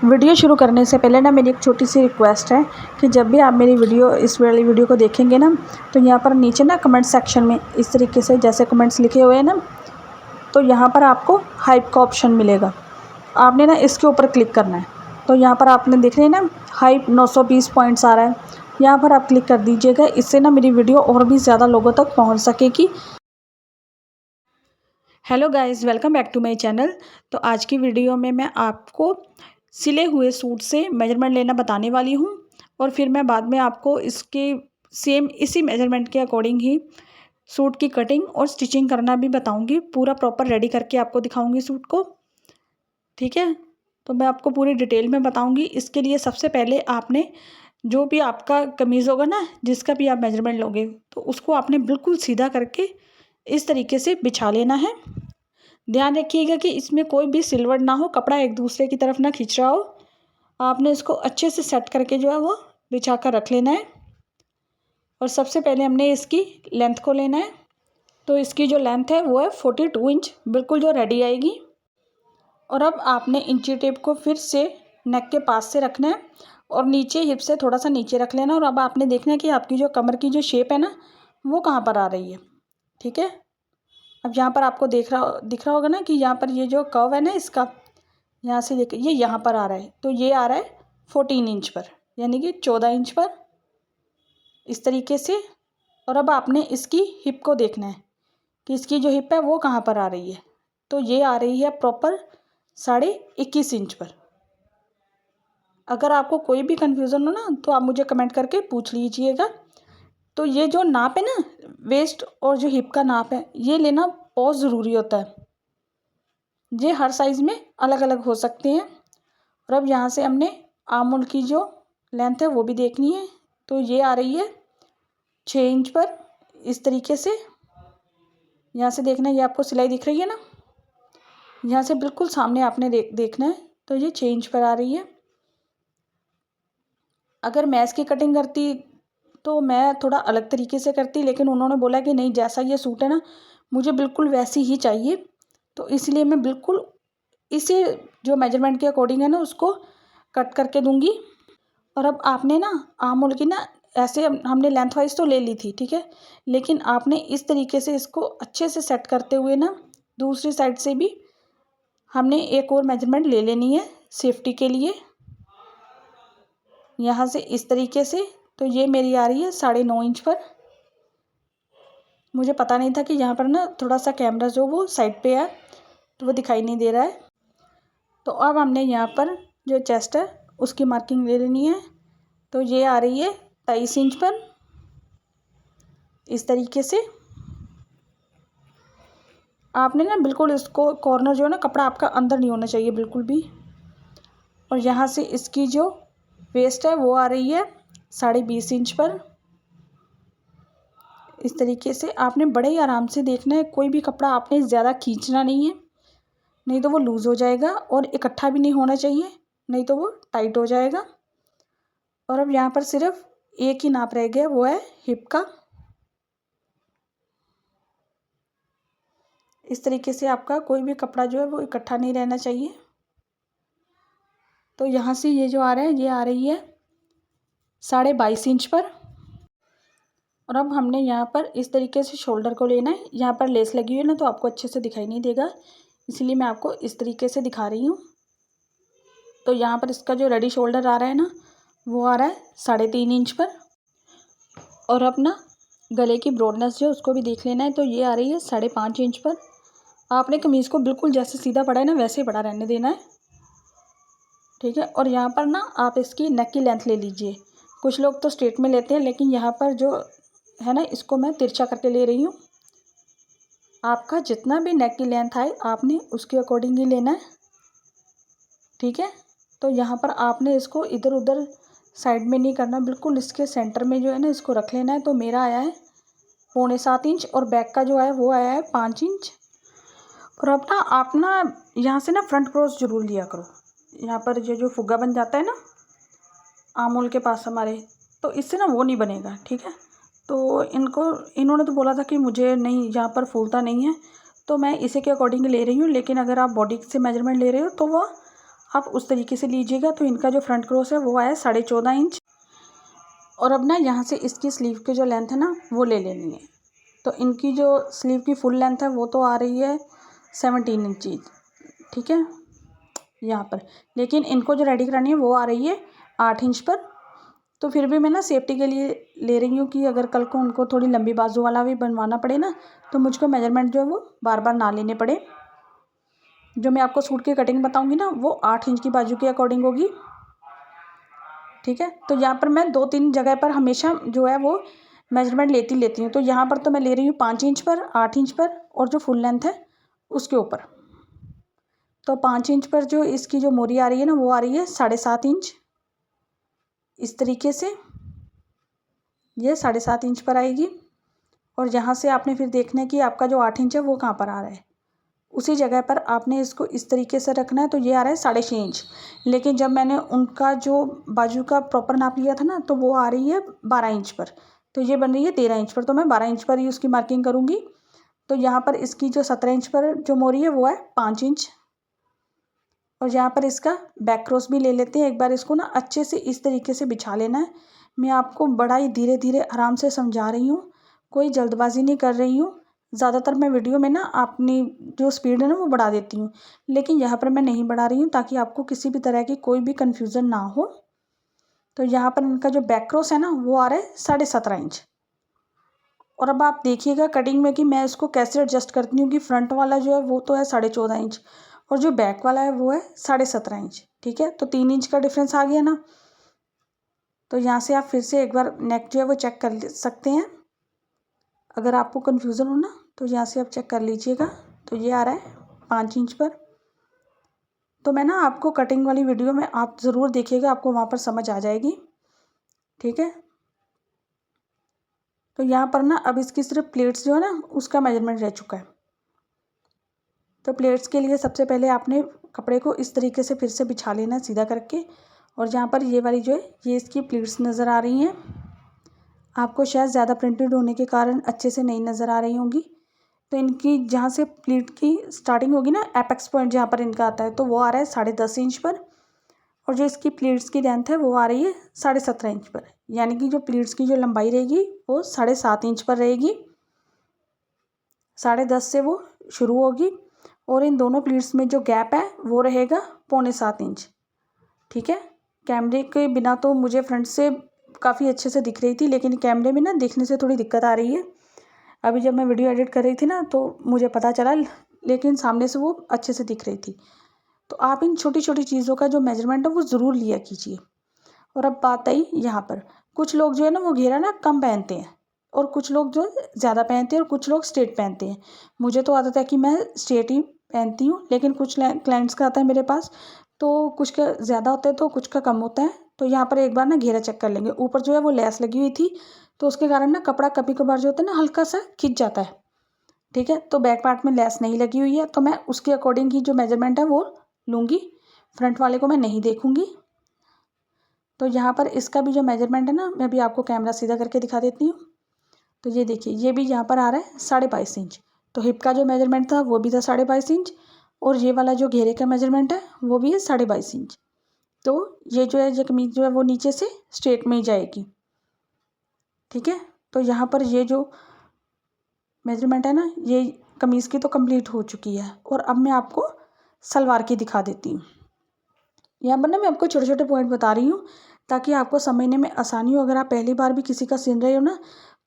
Video शुरू करने से पहले ना मेरी एक छोटी सी रिक्वेस्ट है कि जब भी आप मेरी इस वाली वीडियो को देखेंगे ना, तो यहाँ पर नीचे ना कमेंट सेक्शन में इस तरीके से जैसे कमेंट्स लिखे हुए हैं ना, तो यहाँ पर आपको हाइप का ऑप्शन मिलेगा। आपने ना इसके ऊपर क्लिक करना है। तो यहाँ पर आपने देख रहे हैं ना, हाइप 920 पॉइंट्स आ रहा है, यहाँ पर आप क्लिक कर दीजिएगा। इससे ना मेरी वीडियो और भी ज़्यादा लोगों तक पहुँच सकेगी। Hello guys, welcome back to my channel. तो आज की वीडियो में मैं आपको सिले हुए सूट से मेजरमेंट लेना बताने वाली हूँ, और फिर मैं बाद में आपको इसके सेम इसी मेजरमेंट के अकॉर्डिंग ही सूट की कटिंग और स्टिचिंग करना भी बताऊँगी। पूरा प्रॉपर रेडी करके आपको दिखाऊँगी सूट को, ठीक है। तो मैं आपको पूरी डिटेल में बताऊँगी। इसके लिए सबसे पहले आपने जो भी आपका कमीज़ होगा ना, जिसका भी आप मेजरमेंट लोगे, तो उसको आपने बिल्कुल सीधा करके इस तरीके से बिछा लेना है। ध्यान रखिएगा कि इसमें कोई भी सिलवट ना हो, कपड़ा एक दूसरे की तरफ ना खींच रहा हो। आपने इसको अच्छे से सेट करके जो है वो बिछा कर रख लेना है। और सबसे पहले हमने इसकी लेंथ को लेना है। तो इसकी जो लेंथ है वो है 42 इंच, बिल्कुल जो रेडी आएगी। और अब आपने इंची टेप को फिर से नेक के पास से रखना है और नीचे हिप से थोड़ा सा नीचे रख लेना। और अब आपने देखना है कि आपकी जो कमर की जो शेप है ना, वो कहाँ पर आ रही है, ठीक है। अब यहाँ पर आपको दिख रहा होगा ना कि यहाँ पर ये जो कर्व है ना इसका, यहाँ से लेकर ये यहाँ पर आ रहा है। तो ये आ रहा है 14 इंच पर, यानी कि 14 इंच पर, इस तरीके से। और अब आपने इसकी हिप को देखना है कि इसकी जो हिप है वो कहाँ पर आ रही है। तो ये आ रही है प्रॉपर 21.5 इंच पर। अगर आपको कोई भी कन्फ्यूज़न हो ना, तो आप मुझे कमेंट करके पूछ लीजिएगा। तो ये जो नाप है ना, वेस्ट और जो हिप का नाप है, ये लेना बहुत ज़रूरी होता है। ये हर साइज़ में अलग अलग हो सकते हैं। और अब यहाँ से हमने आर्म होल की जो लेंथ है वो भी देखनी है। तो ये आ रही है 6 इंच पर, इस तरीके से। यहाँ से देखना है, ये आपको सिलाई दिख रही है ना, यहाँ से बिल्कुल सामने आपने देखना है। तो ये 6 इंच पर आ रही है। अगर मैं इसकी कटिंग करती तो मैं थोड़ा अलग तरीके से करती, लेकिन उन्होंने बोला कि नहीं, जैसा ये सूट है ना, मुझे बिल्कुल वैसी ही चाहिए। तो इसलिए मैं बिल्कुल इसी जो मेजरमेंट के अकॉर्डिंग है ना, उसको कट करके दूंगी। और अब आपने ना आर्म होल की ना, ऐसे हमने लेंथ वाइज तो ले ली थी, ठीक है, लेकिन आपने इस तरीके से इसको अच्छे से सेट करते हुए ना, दूसरी साइड से भी हमने एक और मेजरमेंट ले लेनी है सेफ्टी के लिए, यहाँ से इस तरीके से। तो ये मेरी आ रही है 9.5 इंच पर। मुझे पता नहीं था कि यहाँ पर ना थोड़ा सा कैमरा जो वो साइड पे है, तो वो दिखाई नहीं दे रहा है। तो अब हमने यहाँ पर जो चेस्ट है उसकी मार्किंग ले लेनी है। तो ये आ रही है 23 इंच पर, इस तरीके से। आपने ना बिल्कुल इसको कॉर्नर जो है ना, कपड़ा आपका अंदर नहीं होना चाहिए बिल्कुल भी। और यहाँ से इसकी जो वेस्ट है वो आ रही है 20.5 इंच पर, इस तरीके से। आपने बड़े ही आराम से देखना है, कोई भी कपड़ा आपने ज़्यादा खींचना नहीं है, नहीं तो वो लूज़ हो जाएगा। और इकट्ठा भी नहीं होना चाहिए, नहीं तो वो टाइट हो जाएगा। और अब यहाँ पर सिर्फ एक ही नाप रह गया, वो है हिप का। इस तरीके से आपका कोई भी कपड़ा जो है वो इकट्ठा नहीं रहना चाहिए। तो यहाँ से ये जो आ रहा है, ये आ रही है 22.5 इंच पर। और अब हमने यहाँ पर इस तरीके से शोल्डर को लेना है। यहाँ पर लेस लगी हुई है ना, तो आपको अच्छे से दिखाई नहीं देगा, इसलिए मैं आपको इस तरीके से दिखा रही हूँ। तो यहाँ पर इसका जो रेडी शोल्डर आ रहा है ना, वो आ रहा है 3.5 इंच पर। और अब ना गले की ब्रॉडनेस जो उसको भी देख लेना है। तो ये आ रही है 5.5 इंच पर। आपने कमीज़ को बिल्कुल जैसे सीधा पड़ा है ना, वैसे ही पड़ा रहने देना है, ठीक है। और यहाँ पर ना आप इसकी नेक की लेंथ ले लीजिए। कुछ लोग तो स्ट्रेट में लेते हैं, लेकिन यहाँ पर जो है ना, इसको मैं तिरछा करके ले रही हूँ। आपका जितना भी नेक की लेंथ आए, आपने उसके अकॉर्डिंग ही लेना है, ठीक है। तो यहाँ पर आपने इसको इधर उधर साइड में नहीं करना, बिल्कुल इसके सेंटर में जो है ना, इसको रख लेना है। तो मेरा आया है 6.25 इंच, और बैक का जो है वो आया है 5 इंच। और अब ना आप ना यहाँ से ना फ्रंट क्रॉस जरूर लिया करो। यहाँ पर जो फुग्गा बन जाता है ना आर्म होल के पास हमारे, तो इससे ना वो नहीं बनेगा, ठीक है। तो इन्होंने तो बोला था कि मुझे नहीं, यहाँ पर फूलता नहीं है, तो मैं इसी के अकॉर्डिंग ले रही हूँ। लेकिन अगर आप बॉडी से मेजरमेंट ले रहे हो, तो वो आप उस तरीके से लीजिएगा। तो इनका जो फ्रंट क्रॉस है वो आया 14.5 इंच। और अब ना यहाँ से इसकी स्लीव की जो लेंथ है ना वो ले लेनी है। तो इनकी जो स्लीव की फुल लेंथ है वो तो आ रही है 17 इंची, ठीक है यहाँ पर। लेकिन इनको जो रेडी करानी है वो आ रही है 8 इंच पर। तो फिर भी मैं ना सेफ्टी के लिए ले रही हूँ कि अगर कल को उनको थोड़ी लंबी बाजू वाला भी बनवाना पड़े ना, तो मुझको मेजरमेंट जो है वो बार बार ना लेने पड़े। जो मैं आपको सूट की कटिंग बताऊँगी ना वो 8 इंच की बाजू के अकॉर्डिंग होगी, ठीक है। तो यहाँ पर मैं 2-3 जगह पर हमेशा जो है वो मेजरमेंट लेती हूँ। तो यहाँ पर तो मैं ले रही हूँ 5 इंच पर, 8 इंच पर, और जो फुल लेंथ है उसके ऊपर। तो 5 इंच पर जो इसकी जो मोरी आ रही है ना वो आ रही है 7.5 इंच, इस तरीके से ये 7.5 इंच पर आएगी। और यहाँ से आपने फिर देखना है कि आपका जो 8 इंच है वो कहाँ पर आ रहा है, उसी जगह पर आपने इसको इस तरीके से रखना है। तो ये आ रहा है 6.5 इंच। लेकिन जब मैंने उनका जो बाजू का प्रॉपर नाप लिया था ना तो वो आ रही है 12 इंच पर, तो ये बन रही है 13 इंच पर। तो मैं 12 इंच पर ही उसकी मार्किंग करूँगी। तो यहाँ पर इसकी जो 17 इंच पर जो मोरी है वो है 5 इंच। और यहाँ पर इसका बैक क्रॉस भी ले लेते हैं। एक बार इसको ना अच्छे से इस तरीके से बिछा लेना है। मैं आपको बड़ा ही धीरे धीरे आराम से समझा रही हूँ, कोई जल्दबाजी नहीं कर रही हूँ। ज़्यादातर मैं वीडियो में ना अपनी जो स्पीड है ना वो बढ़ा देती हूँ, लेकिन यहाँ पर मैं नहीं बढ़ा रही हूँ ताकि आपको किसी भी तरह की कोई भी कन्फ्यूज़न ना हो। तो यहाँ पर इनका जो बैक क्रॉस है ना वो आ रहा है 17.5 इंच। और अब आप देखिएगा कटिंग में कि मैं इसको कैसे एडजस्ट करती हूँ कि फ्रंट वाला जो है वो तो है 14.5 इंच और जो बैक वाला है वो है 17.5 इंच, ठीक है। तो 3 इंच का डिफरेंस आ गया ना। तो यहाँ से आप फिर से एक बार नेक जो है वो चेक कर सकते हैं। अगर आपको कन्फ्यूज़न हो ना तो यहाँ से आप चेक कर लीजिएगा। तो ये आ रहा है 5 इंच पर। तो मैं ना आपको कटिंग वाली वीडियो में आप ज़रूर देखिएगा, आपको वहाँ पर समझ आ जाएगी, ठीक है। तो यहाँ पर ना अब इसकी सिर्फ प्लेट्स जो है ना उसका मेजरमेंट रह चुका है। तो प्लेट्स के लिए सबसे पहले आपने कपड़े को इस तरीके से फिर से बिछा लेना है सीधा करके। और जहाँ पर ये वाली जो है ये इसकी प्लेट्स नज़र आ रही हैं, आपको शायद ज़्यादा प्रिंटेड होने के कारण अच्छे से नहीं नज़र आ रही होंगी। तो इनकी जहाँ से प्लीट की स्टार्टिंग होगी ना, एपेक्स पॉइंट जहाँ पर इनका आता है, तो वो आ रहा है 10.5 इंच पर। और जो इसकी प्लीट्स की लेंथ है वो आ रही है 17.5 इंच पर। यानी कि जो प्लीट्स की जो लंबाई रहेगी वो 7.5 इंच पर रहेगी। 10.5 से वो शुरू होगी और इन दोनों प्लीट्स में जो गैप है वो रहेगा 6.25 इंच, ठीक है। कैमरे के बिना तो मुझे फ्रंट से काफ़ी अच्छे से दिख रही थी, लेकिन कैमरे में ना देखने से थोड़ी दिक्कत आ रही है। अभी जब मैं वीडियो एडिट कर रही थी ना तो मुझे पता चला, लेकिन सामने से वो अच्छे से दिख रही थी। तो आप इन छोटी छोटी चीज़ों का जो मेजरमेंट है वो ज़रूर लिया कीजिए। और अब बात आई यहाँ पर, कुछ लोग जो है ना वो घेरा ना कम पहनते हैं और कुछ लोग जो ज़्यादा पहनते हैं और कुछ लोग स्ट्रेट पहनते हैं। मुझे तो आदत है कि मैं स्ट्रेट ही पहनती हूँ, लेकिन कुछ क्लाइंट्स का आता है मेरे पास तो कुछ का ज़्यादा होता है तो कुछ का कम होता है। तो यहाँ पर एक बार ना घेरा चेक कर लेंगे। ऊपर जो है वो लेस लगी हुई थी तो उसके कारण ना कपड़ा कभी कभार जो होता है ना हल्का सा खिंच जाता है, ठीक है। तो बैक पार्ट में लेस नहीं लगी हुई है तो मैं उसके अकॉर्डिंग ही जो मेजरमेंट है वो लूँगी, फ्रंट वाले को मैं नहीं देखूँगी। तो यहाँ पर इसका भी जो मेजरमेंट है ना मैं भी आपको कैमरा सीधा करके दिखा देती हूँ। तो ये देखिए ये भी यहाँ पर आ रहा है 22.5 इंच। तो हिप का जो मेजरमेंट था वो भी था 22.5 इंच और ये वाला जो घेरे का मेजरमेंट है वो भी है 22.5 इंच। तो ये जो है ये कमीज जो है वो नीचे से स्ट्रेट में ही जाएगी, ठीक है। तो यहाँ पर ये जो मेजरमेंट है ना ये कमीज़ की तो कंप्लीट हो चुकी है। और अब मैं आपको सलवार की दिखा देती हूँ। यहाँ पर ना मैं आपको छोटे छोटे पॉइंट बता रही हूँ ताकि आपको समझने में आसानी हो। अगर आप पहली बार भी किसी का सिल रहे हो ना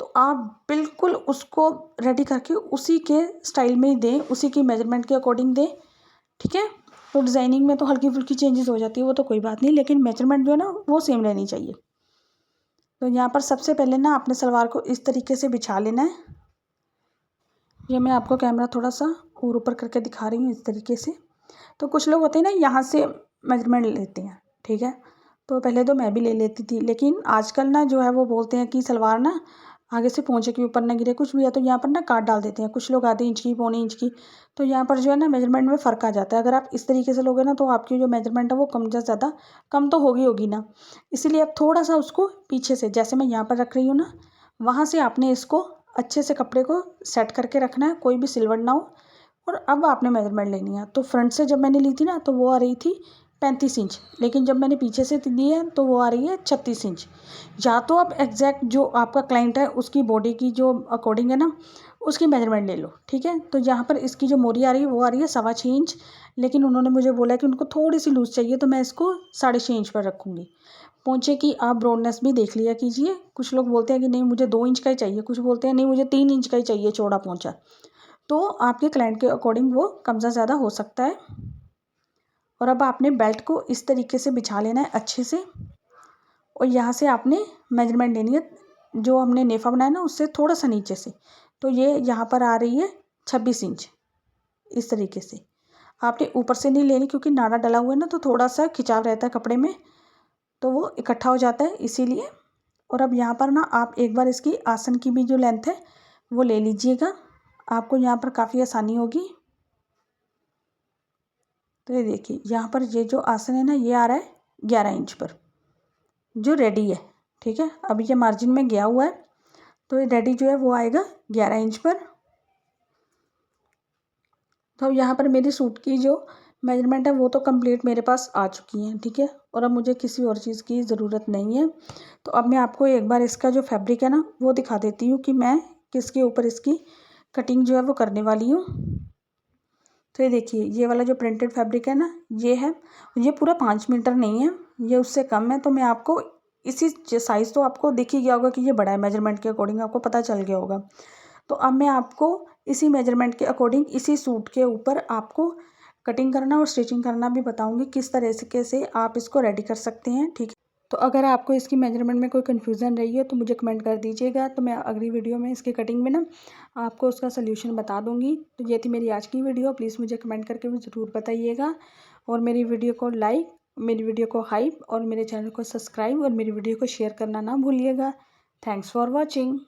तो आप बिल्कुल उसको रेडी करके उसी के स्टाइल में ही दें, उसी की मेजरमेंट के अकॉर्डिंग दें, ठीक है। तो डिज़ाइनिंग में तो हल्की फुल्की चेंजेस हो जाती है वो तो कोई बात नहीं, लेकिन मेजरमेंट जो है ना वो सेम रहनी चाहिए। तो यहाँ पर सबसे पहले ना आपने सलवार को इस तरीके से बिछा लेना है। ये मैं आपको कैमरा थोड़ा सा और ऊपर करके दिखा रही हूँ इस तरीके से। तो कुछ लोग होते हैं ना यहाँ से मेजरमेंट लेते हैं, ठीक है। तो पहले तो मैं भी ले लेती थी, लेकिन आजकल ना जो है वो बोलते हैं कि सलवार ना आगे से पोंचे के ऊपर ना गिरे, कुछ भी है तो यहाँ पर ना काट डाल देते हैं कुछ लोग, आधे इंच की, पौने इंच की। तो यहाँ पर जो है ना मेजरमेंट में फ़र्क आ जाता है। अगर आप इस तरीके से लोगे ना तो आपकी जो मेजरमेंट है वो कम या ज़्यादा कम तो होगी ना। इसीलिए आप थोड़ा सा उसको पीछे से, जैसे मैं यहाँ पर रख रही हूँ ना, वहाँ से आपने इसको अच्छे से कपड़े को सेट करके रखना है, कोई भी सिलवट ना हो। और अब आपने मेजरमेंट लेनी है। तो फ्रंट से जब मैंने ली थी ना तो वो आ रही थी 35 इंच, लेकिन जब मैंने पीछे से ली है तो वो आ रही है 36 इंच। या तो आप एग्जैक्ट जो आपका क्लाइंट है उसकी बॉडी की जो अकॉर्डिंग है ना उसकी मेजरमेंट ले लो, ठीक है। तो यहाँ पर इसकी जो मोरी आ रही है वो आ रही है 6.25 इंच, लेकिन उन्होंने मुझे बोला कि उनको थोड़ी सी लूज़ चाहिए तो मैं इसको 6.5 इंच पर रखूँगी। पोंचे की आप ब्रॉडनेस भी देख लिया कीजिए। कुछ लोग बोलते हैं कि नहीं मुझे 2 इंच का ही चाहिए, कुछ बोलते हैं नहीं मुझे 3 इंच का ही चाहिए चौड़ा पोंचा। तो आपके क्लाइंट के अकॉर्डिंग वो कम से ज़्यादा हो सकता है। और अब आपने बेल्ट को इस तरीके से बिछा लेना है अच्छे से, और यहाँ से आपने मेजरमेंट लेनी है जो हमने नेफा बनाया ना उससे थोड़ा सा नीचे से। तो ये यहाँ पर आ रही है 26 इंच। इस तरीके से आपने ऊपर से नहीं लेनी क्योंकि नाड़ा डला हुआ है ना तो थोड़ा सा खिंचाव रहता है कपड़े में, तो वो इकट्ठा हो जाता है इसीलिए। और अब यहाँ पर ना आप एक बार इसकी आसन की भी जो लेंथ है वो ले लीजिएगा, आपको यहाँ पर काफ़ी आसानी होगी। तो ये देखिए यहाँ पर ये जो आसन है ना ये आ रहा है 11 इंच पर जो रेडी है, ठीक है। अभी ये मार्जिन में गया हुआ है तो ये रेडी जो है वो आएगा 11 इंच पर। तो यहाँ पर मेरी सूट की जो मेजरमेंट है वो तो कंप्लीट मेरे पास आ चुकी हैं, ठीक है। और अब मुझे किसी और चीज़ की ज़रूरत नहीं है। तो अब मैं आपको एक बार इसका जो फैब्रिक है ना वो दिखा देती हूँ कि मैं किसके ऊपर इसकी कटिंग जो है वो करने वाली हूँ। तो ये देखिए ये वाला जो प्रिंटेड फैब्रिक है ना ये है, ये पूरा 5 मीटर नहीं है, ये उससे कम है। तो मैं आपको इसी साइज़ तो आपको दिख ही गया होगा कि ये बड़ा है, मेजरमेंट के अकॉर्डिंग आपको पता चल गया होगा। तो अब मैं आपको इसी मेजरमेंट के अकॉर्डिंग इसी सूट के ऊपर आपको कटिंग करना और स्टिचिंग करना भी बताऊंगी किस तरह से आप इसको रेडी कर सकते हैं, ठीक है। तो अगर आपको इसकी मेजरमेंट में कोई कन्फ्यूज़न रही है तो मुझे कमेंट कर दीजिएगा, तो मैं अगली वीडियो में इसकी कटिंग में ना आपको उसका सल्यूशन बता दूंगी। तो ये थी मेरी आज की वीडियो, प्लीज़ मुझे कमेंट करके भी ज़रूर बताइएगा। और मेरी वीडियो को लाइक, मेरी वीडियो को हाइप और मेरे चैनल को सब्सक्राइब और मेरी वीडियो को शेयर करना ना भूलिएगा। Thanks for watching.